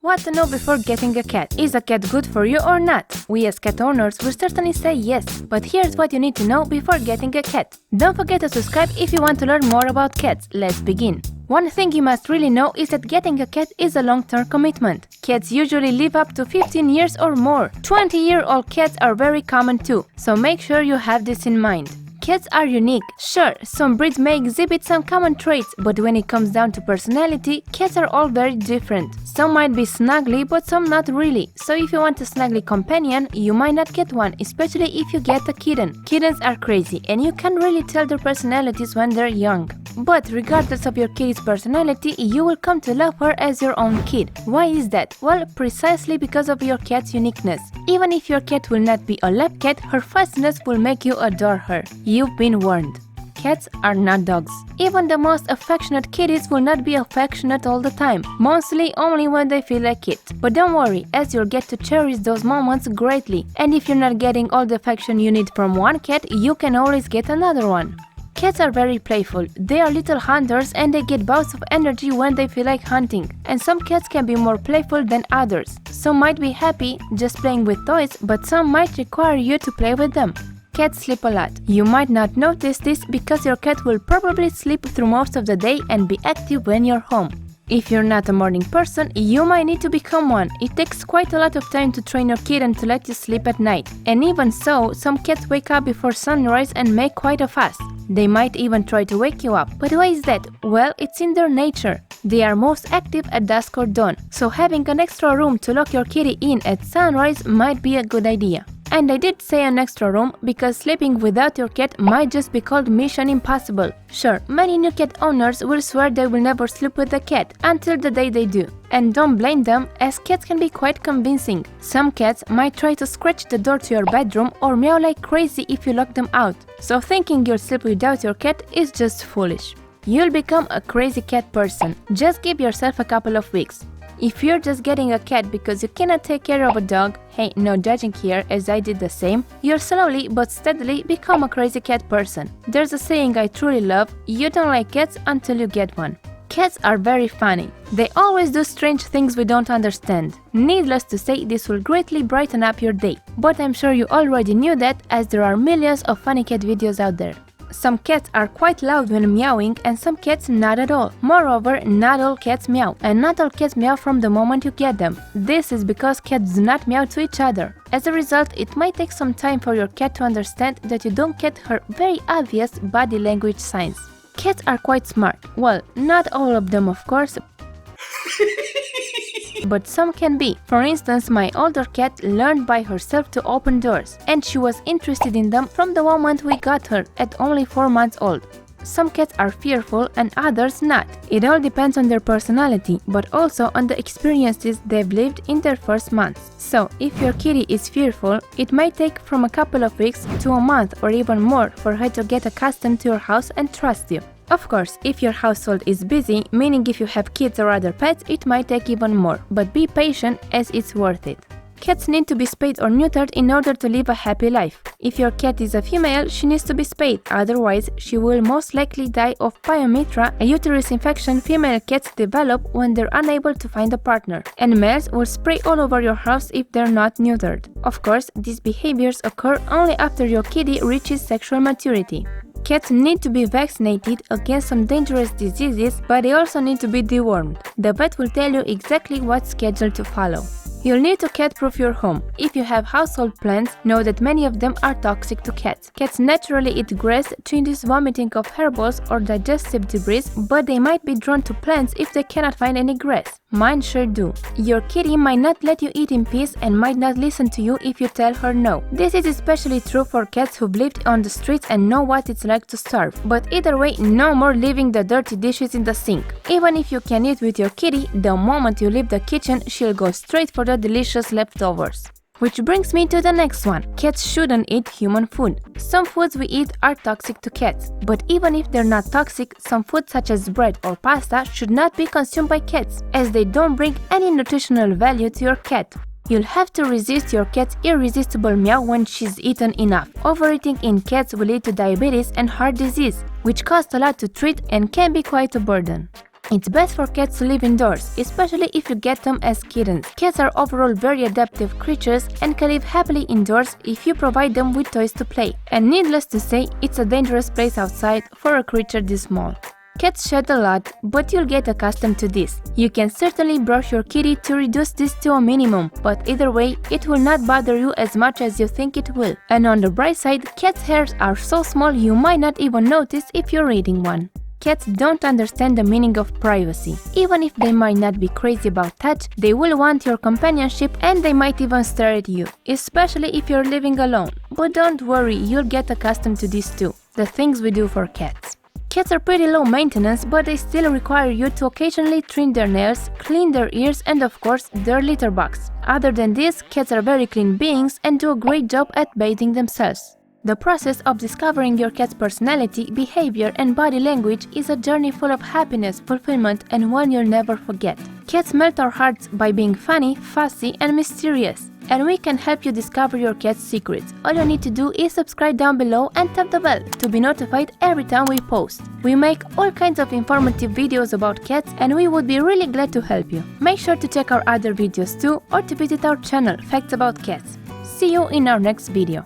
What to know before getting a cat? Is a cat good for you or not? We as cat owners will certainly say yes, but here's what you need to know before getting a cat. Don't forget to subscribe if you want to learn more about cats. Let's begin. One thing you must really know is that getting a cat is a long-term commitment. Cats usually live up to 15 years or more. 20-year-old cats are very common too, so make sure you have this in mind. Cats are unique. Sure, some breeds may exhibit some common traits, but when it comes down to personality, cats are all very different. Some might be snuggly, but some not really. So if you want a snuggly companion, you might not get one, especially if you get a kitten. Kittens are crazy, and you can really tell their personalities when they're young. But regardless of your kitty's personality, you will come to love her as your own kid. Why is that? Well, precisely because of your cat's uniqueness. Even if your cat will not be a lap cat, her fastness will make you adore her. You've been warned. Cats are not dogs. Even the most affectionate kitties will not be affectionate all the time, mostly only when they feel like it. But don't worry, as you'll get to cherish those moments greatly. And if you're not getting all the affection you need from one cat, you can always get another one. Cats are very playful. They are little hunters and they get bouts of energy when they feel like hunting. And some cats can be more playful than others. Some might be happy just playing with toys, but some might require you to play with them. Cats sleep a lot. You might not notice this because your cat will probably sleep through most of the day and be active when you're home. If you're not a morning person, you might need to become one. It takes quite a lot of time to train your kitten to let you sleep at night. And even so, some cats wake up before sunrise and make quite a fuss. They might even try to wake you up. But why is that? Well, it's in their nature. They are most active at dusk or dawn, so having an extra room to lock your kitty in at sunrise might be a good idea. And I did say an extra room because sleeping without your cat might just be called Mission Impossible. Sure, many new cat owners will swear they will never sleep with a cat until the day they do. And don't blame them, as cats can be quite convincing. Some cats might try to scratch the door to your bedroom or meow like crazy if you lock them out. So thinking you'll sleep without your cat is just foolish. You'll become a crazy cat person. Just give yourself a couple of weeks. If you're just getting a cat because you cannot take care of a dog, hey, no judging here as I did the same, you'll slowly but steadily become a crazy cat person. There's a saying I truly love, you don't like cats until you get one. Cats are very funny. They always do strange things we don't understand. Needless to say, this will greatly brighten up your day. But I'm sure you already knew that, as there are millions of funny cat videos out there. Some cats are quite loud when meowing and some cats not at all. Moreover, not all cats meow, and not all cats meow from the moment you get them. This is because cats do not meow to each other. As a result, it might take some time for your cat to understand that you don't get her very obvious body language signs. Cats are quite smart. Well, not all of them, of course. But some can be. For instance, my older cat learned by herself to open doors, and she was interested in them from the moment we got her, at only 4 months old. Some cats are fearful and others not. It all depends on their personality, but also on the experiences they've lived in their first months. So, if your kitty is fearful, it might take from a couple of weeks to a month or even more for her to get accustomed to your house and trust you. Of course, if your household is busy, meaning if you have kids or other pets, it might take even more, but be patient as it's worth it. Cats need to be spayed or neutered in order to live a happy life. If your cat is a female, she needs to be spayed, otherwise she will most likely die of pyometra, a uterus infection female cats develop when they're unable to find a partner, and males will spray all over your house if they're not neutered. Of course, these behaviors occur only after your kitty reaches sexual maturity. Cats need to be vaccinated against some dangerous diseases, but they also need to be dewormed. The vet will tell you exactly what schedule to follow. You'll need to cat-proof your home. If you have household plants, know that many of them are toxic to cats. Cats naturally eat grass to induce vomiting of hairballs or digestive debris, but they might be drawn to plants if they cannot find any grass. Mine sure do. Your kitty might not let you eat in peace and might not listen to you if you tell her no. This is especially true for cats who've lived on the streets and know what it's like to starve. But either way, no more leaving the dirty dishes in the sink. Even if you can eat with your kitty, the moment you leave the kitchen, she'll go straight for the delicious leftovers. Which brings me to the next one. Cats shouldn't eat human food. Some foods we eat are toxic to cats, but even if they're not toxic, some foods such as bread or pasta should not be consumed by cats, as they don't bring any nutritional value to your cat. You'll have to resist your cat's irresistible meow when she's eaten enough. Overeating in cats will lead to diabetes and heart disease, which cost a lot to treat and can be quite a burden. It's best for cats to live indoors, especially if you get them as kittens. Cats are overall very adaptive creatures and can live happily indoors if you provide them with toys to play. And needless to say, it's a dangerous place outside for a creature this small. Cats shed a lot, but you'll get accustomed to this. You can certainly brush your kitty to reduce this to a minimum, but either way, it will not bother you as much as you think it will. And on the bright side, cats' hairs are so small you might not even notice if you're reading one. Cats don't understand the meaning of privacy. Even if they might not be crazy about touch, they will want your companionship and they might even stare at you, especially if you're living alone. But don't worry, you'll get accustomed to this too, the things we do for cats. Cats are pretty low maintenance, but they still require you to occasionally trim their nails, clean their ears and of course their litter box. Other than this, cats are very clean beings and do a great job at bathing themselves. The process of discovering your cat's personality, behavior and body language is a journey full of happiness, fulfillment and one you'll never forget. Cats melt our hearts by being funny, fussy and mysterious. And we can help you discover your cat's secrets. All you need to do is subscribe down below and tap the bell to be notified every time we post. We make all kinds of informative videos about cats and we would be really glad to help you. Make sure to check our other videos too or to visit our channel, Facts About Cats. See you in our next video.